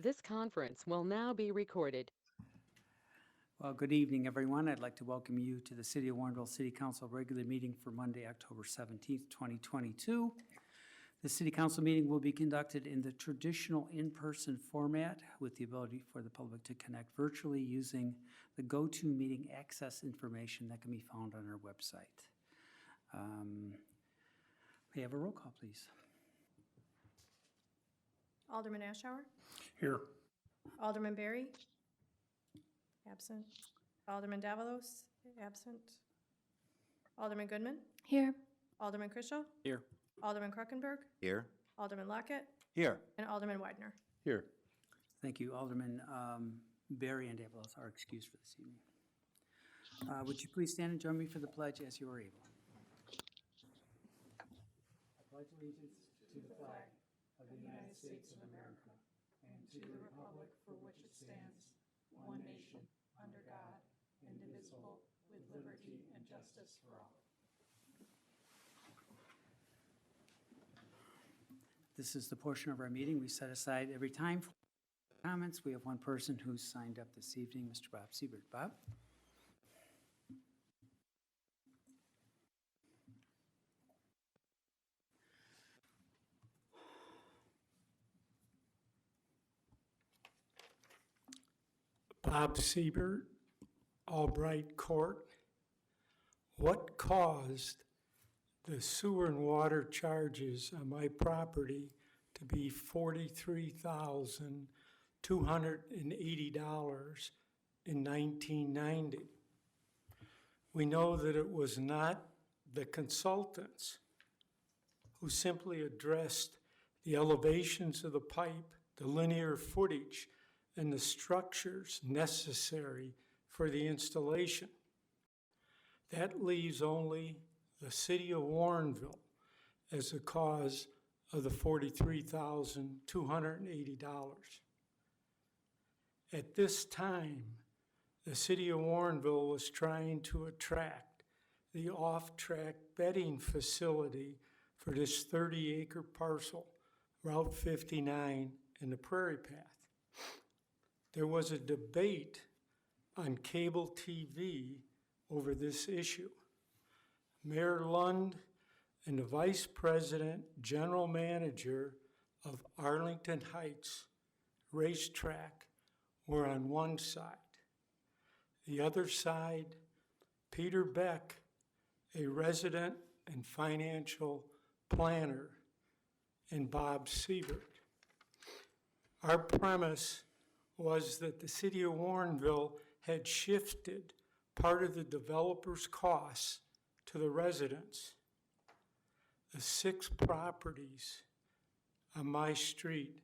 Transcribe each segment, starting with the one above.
This conference will now be recorded. Well, good evening, everyone. I'd like to welcome you to the City of Warrenville City Council regular meeting for Monday, October 17th, 2022. The City Council meeting will be conducted in the traditional in-person format with the ability for the public to connect virtually using the GoToMeeting access information that can be found on our website. May I have a roll call, please? Alderman Ashour? Here. Alderman Berry? Absent. Alderman Davalos? Absent. Alderman Goodman? Here. Alderman Christian? Here. Alderman Kruckenberg? Here. Alderman Lockett? Here. And Alderman Widener. Here. Thank you. Alderman Berry and Davalos are excused for this evening. Would you please stand and join me for the pledge as you are able? I pledge allegiance to the flag of the United States of America and to the republic for which it stands, one nation, under God, indivisible, with liberty and justice for all. This is the portion of our meeting we set aside every time for comments. We have one person who's signed up this evening, Mr. Bob Siebert. Bob? Bob Siebert, Albright Court. What caused the sewer and water charges on my property to be $43,280 in 1990? We know that it was not the consultants who simply addressed the elevations of the pipe, the linear footage, and the structures necessary for the installation. That leaves only the city of Warrenville as the cause of the $43,280. At this time, the city of Warrenville was trying to attract the off-track bedding facility for this 30-acre parcel, Route 59 and the Prairie Path. There was a debate on cable TV over this issue. Mayor Lund and the Vice President, General Manager of Arlington Heights Racetrack were on one side. The other side, Peter Beck, a resident and financial planner, and Bob Siebert. Our premise was that the city of Warrenville had shifted part of the developer's costs to the residents. The 6 properties on my street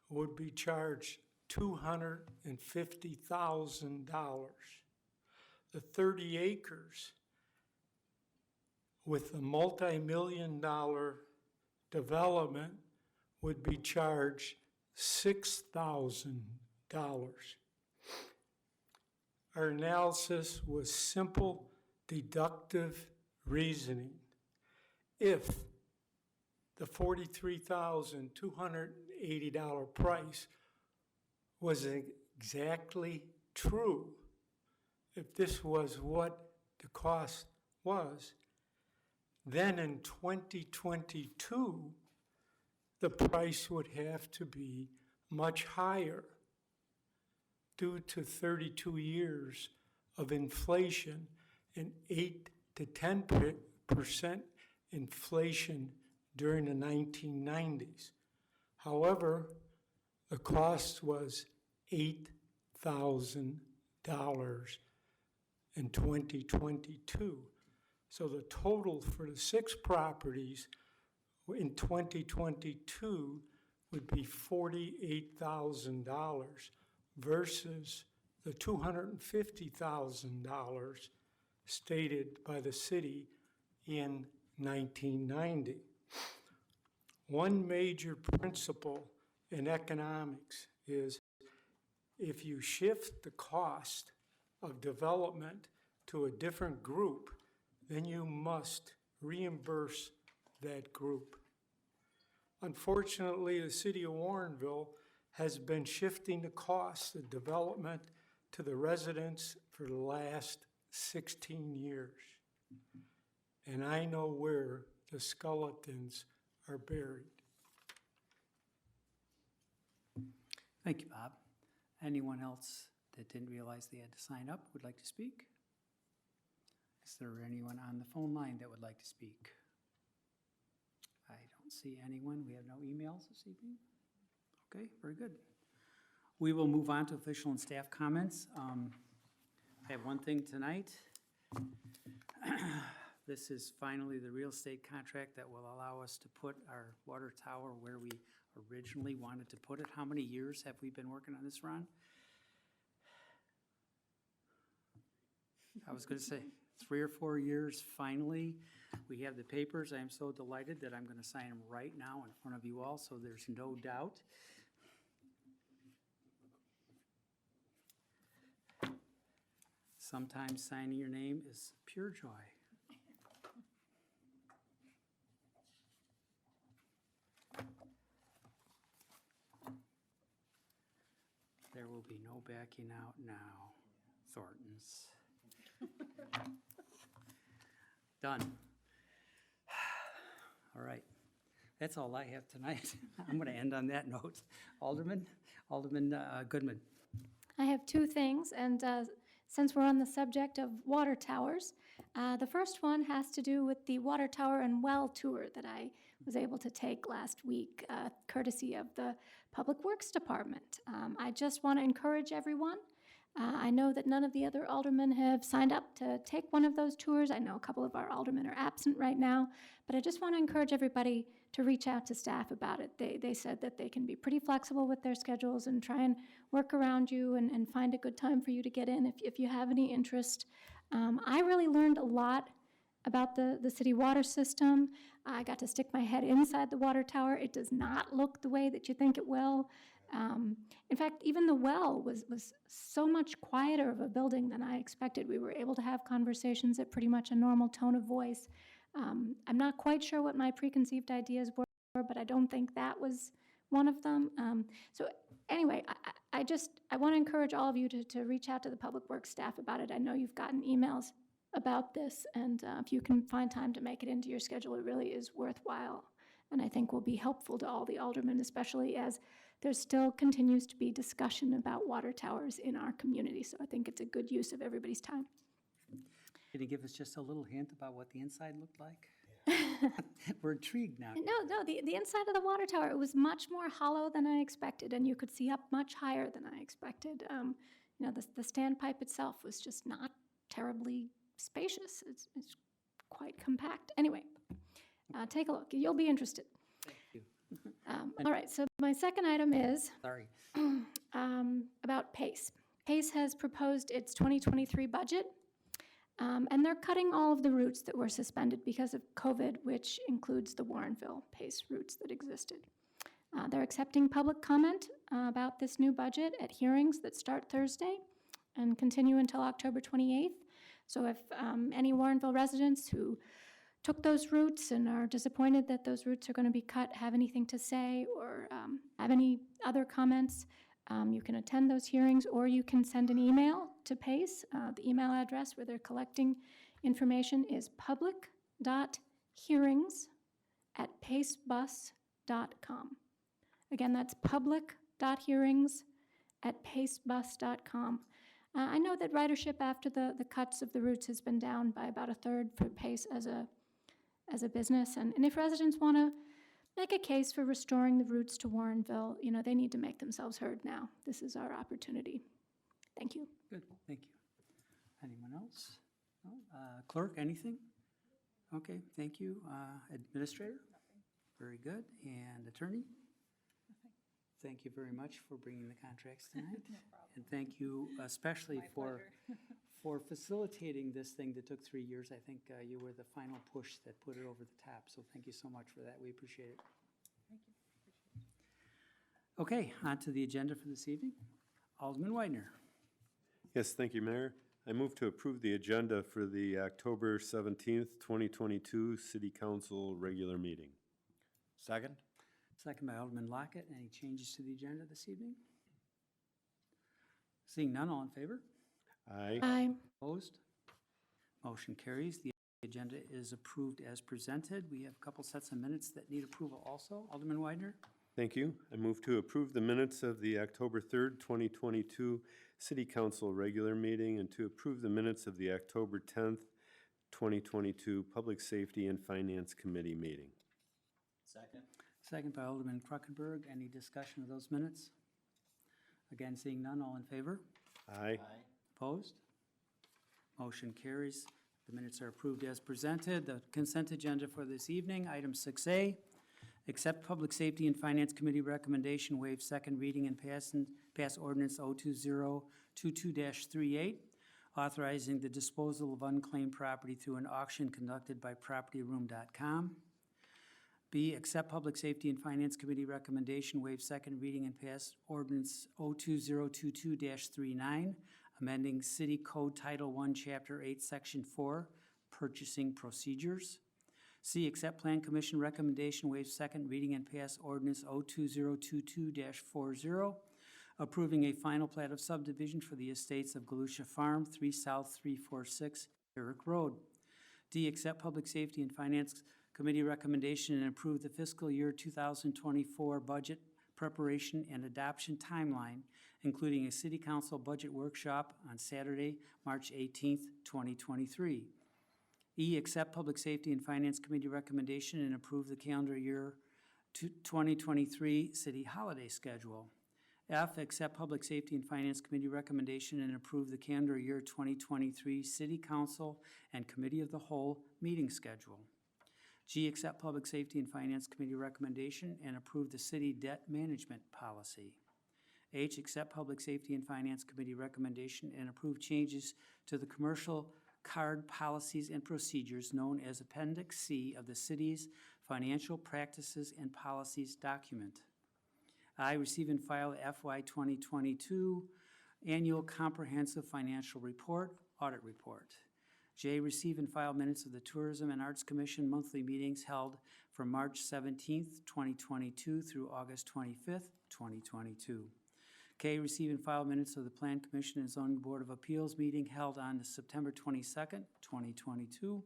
would be charged $250,000. The 30 acres with the multi-million-dollar development would be charged $6,000. Our analysis was simple, deductive reasoning. If the $43,280 price was exactly true, if this was what the cost was, then in 2022, the price would have to be much higher due to 32 years of inflation and 8 to 10% inflation during the 1990s. However, the cost was $8,000 in 2022. So the total for the 6 properties in 2022 would be $48,000 versus the $250,000 stated by the city in 1990. One major principle in economics is if you shift the cost of development to a different group, then you must reimburse that group. Unfortunately, the city of Warrenville has been shifting the cost of development to the residents for the last 16 years. And I know where the skeletons are buried. Thank you, Bob. Anyone else that didn't realize they had to sign up would like to speak? Is there anyone on the phone line that would like to speak? I don't see anyone. We have no emails this evening. Okay, very good. We will move on to official and staff comments. I have one thing tonight. This is finally the real estate contract that will allow us to put our water tower where we originally wanted to put it. How many years have we been working on this, Ron? I was gonna say 3 or 4 years, finally. We have the papers. I am so delighted that I'm gonna sign them right now in front of you all, so there's no doubt. Sometimes signing your name is pure joy. There will be no backing out now, Thorntons. Done. All right. That's all I have tonight. I'm going to end on that note. Alderman Goodman. I have two things, and since we're on the subject of water towers, the first one has to do with the water tower and well tour that I was able to take last week, courtesy of the Public Works Department. I just want to encourage everyone. I know that none of the other aldermen have signed up to take one of those tours. I know a couple of our aldermen are absent right now, but I just want to encourage everybody to reach out to staff about it. They said that they can be pretty flexible with their schedules and try and work around you and find a good time for you to get in if you have any interest. I really learned a lot about the city water system. I got to stick my head inside the water tower. It does not look the way that you think it will. In fact, even the well was so much quieter of a building than I expected. We were able to have conversations at pretty much a normal tone of voice. I'm not quite sure what my preconceived ideas were, but I don't think that was one of them. So anyway, I want to encourage all of you to reach out to the Public Works staff about it. I know you've gotten emails about this, and if you can find time to make it into your schedule, it really is worthwhile, and I think will be helpful to all the aldermen, especially as there still continues to be discussion about water towers in our community, so I think it's a good use of everybody's time. Can you give us just a little hint about what the inside looked like? We're intrigued now. No, the inside of the water tower, it was much more hollow than I expected, and you could see up much higher than I expected. The standpipe itself was just not terribly spacious. It's quite compact. Anyway, take a look. You'll be interested. Thank you. All right, so my second item is Sorry. about PACE. PACE has proposed its 2023 budget, and they're cutting all of the routes that were suspended because of COVID, which includes the Warrenville PACE routes that existed. They're accepting public comment about this new budget at hearings that start Thursday and continue until October 28th. So if any Warrenville residents who took those routes and are disappointed that those routes are going to be cut, have anything to say, or have any other comments, you can attend those hearings, or you can send an email to PACE. The email address where they're collecting information is public.hearings@pacebus.com. Again, that's public.hearings@pacebus.com. I know that ridership after the cuts of the routes has been down by about a third for PACE as a business, and if residents want to make a case for restoring the routes to Warrenville, they need to make themselves heard now. This is our opportunity. Thank you. Good, thank you. Anyone else? No? Clerk, anything? Okay, thank you. Administrator? Nothing. Very good. And attorney? Nothing. Thank you very much for bringing the contracts tonight. No problem. And thank you especially for facilitating this thing that took 3 years. I think you were the final push that put it over the top, so thank you so much for that. We appreciate it. Thank you. Okay, on to the agenda for this evening. Alderman Widener. Yes, thank you, Mayor. I move to approve the agenda for the October 17th, 2022 City Council regular meeting. Second? Second by Alderman Lockett. Any changes to the agenda this evening? Seeing none, all in favor? Aye. Aye. Opposed? Motion carries. The agenda is approved as presented. We have a couple sets of minutes that need approval also. Alderman Widener? Thank you. I move to approve the minutes of the October 3rd, 2022 City Council regular meeting and to approve the minutes of the October 10th, 2022 Public Safety and Finance Committee meeting. Second. Second by Alderman Kruckenberg. Any discussion of those minutes? Again, seeing none, all in favor? Aye. Opposed? Motion carries. The minutes are approved as presented. The consent agenda for this evening, item 6A, accept Public Safety and Finance Committee recommendation, waive second reading and pass ordinance 02022-38, authorizing the disposal of unclaimed property through an auction conducted by propertyroom.com. B, accept Public Safety and Finance Committee recommendation, waive second reading and pass ordinance 02022-39, amending City Code Title I, Chapter 8, Section 4, Purchasing Procedures. C, accept Plan Commission recommendation, waive second reading and pass ordinance 02022-40, approving a final plat of subdivision for the estates of Galusha Farm, 3 South 346 Herrick Road. D, accept Public Safety and Finance Committee recommendation and approve the fiscal year 2024 budget preparation and adoption timeline, including a City Council budget workshop on Saturday, March 18th, 2023. E, accept Public Safety and Finance Committee recommendation and approve the calendar year 2023 city holiday schedule. F, accept Public Safety and Finance Committee recommendation and approve the calendar year 2023 City Council and Committee of the Whole meeting schedule. G, accept Public Safety and Finance Committee recommendation and approve the city debt management policy. H, accept Public Safety and Finance Committee recommendation and approve changes to the commercial card policies and procedures known as Appendix C of the city's Financial Practices and Policies document. I, receive and file FY 2022 Annual Comprehensive Financial Report, Audit Report. J, receive and file minutes of the Tourism and Arts Commission monthly meetings held from March 17th, 2022 through August 25th, 2022. K, receive and file minutes of the Plan Commission and Zoning Board of Appeals meeting held on September 22nd, 2022.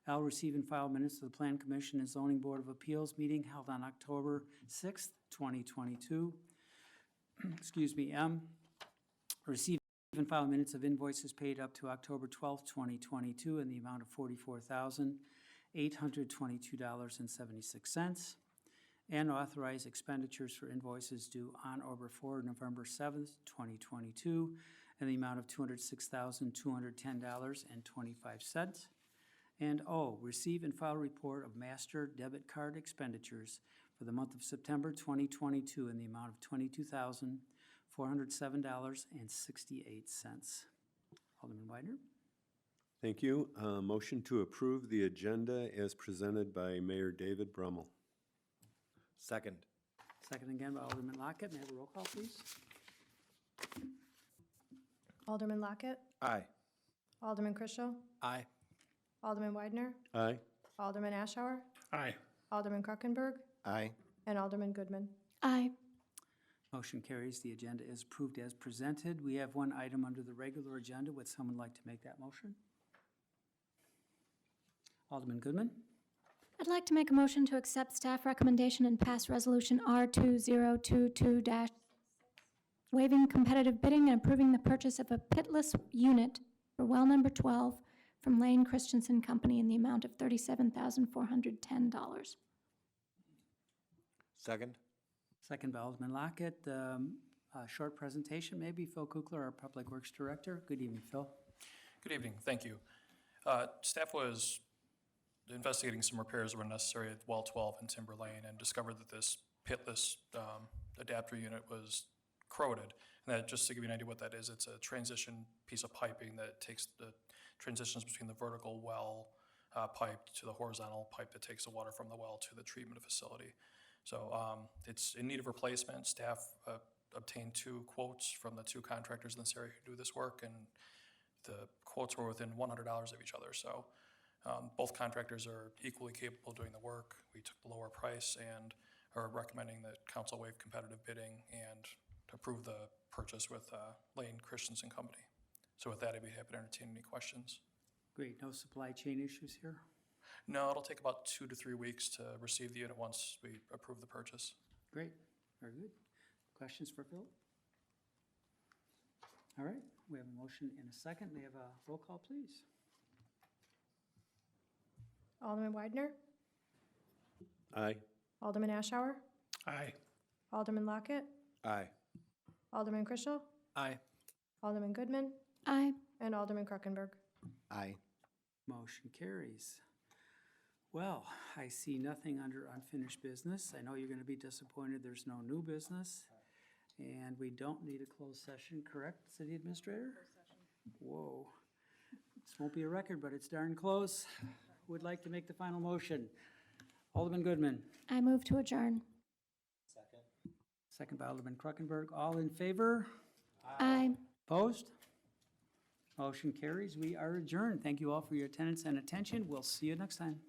L, receive and file minutes of the Plan Commission and Zoning Board of Appeals meeting held on October 6th, 2022. Excuse me. M, receive and file minutes of invoices paid up to October 12th, 2022 in the amount of $44,822.76. And authorize expenditures for invoices due on or before November 7th, 2022 in the amount of $206,210.25. And O, receive and file report of master debit card expenditures for the month of September 2022 in the amount of $22,407.68. Alderman Widener? Thank you. Motion to approve the agenda as presented by Mayor David Brummel. Second. Second again by Alderman Lockett. May I have a roll call, please? Alderman Lockett, Aye. Alderman Christian, Aye. Alderman Widener, Aye. Alderman Ashour, Aye. Alderman Kruckenberg, Aye. and Alderman Goodman. Aye. Motion carries. The agenda is approved as presented. We have one item under the regular agenda. Would someone like to make that motion? Alderman Goodman? I'd like to make a motion to accept staff recommendation and pass resolution R2022- waiving competitive bidding and approving the purchase of a pitless unit for well number 12 from Lane Christensen Company in the amount of $37,410. Second. Second by Alderman Lockett. A short presentation, maybe. Phil Kukler, our Public Works Director. Good evening, Phil. Good evening, thank you. Staff was investigating some repairs that were necessary at well 12 in Timber Lane and discovered that this pitless adapter unit was corroded. And that, just to give you an idea what that is, it's a transition piece of piping that takes the transitions between the vertical well pipe to the horizontal pipe that takes the water from the well to the treatment facility. So it's in need of replacement. Staff obtained 2 quotes from the 2 contractors in this area who do this work, and the quotes were within $100 of each other. So both contractors are equally capable of doing the work. We took the lower price and or recommending that council waive competitive bidding and to approve the purchase with Lane Christensen Company. So with that, I'd be happy to entertain any questions. Great, no supply chain issues here? No, it'll take about 2 to 3 weeks to receive the unit once we approve the purchase. Great, very good. Questions for Phil? All right, we have a motion and a second. May I have a roll call, please? Alderman Weidner, Aye. Alderman Ashour, Aye. Alderman Lockett, Aye. Alderman Chrisell, Aye. Alderman Goodman, Aye. and Alderman Krokenberg. Aye. Motion carries. Well, I see nothing under unfinished business. I know you're gonna be disappointed there's no new business. And we don't need a closed session, correct, City Administrator? Whoa. This won't be a record, but it's darn close. Who would like to make the final motion? Alderman Goodman, I move to adjourn. Second. second by Alderman Krokenberg. All in favor? Aye. Opposed? Motion carries. We are adjourned. Thank you all for your attendance and attention. We'll see you next time.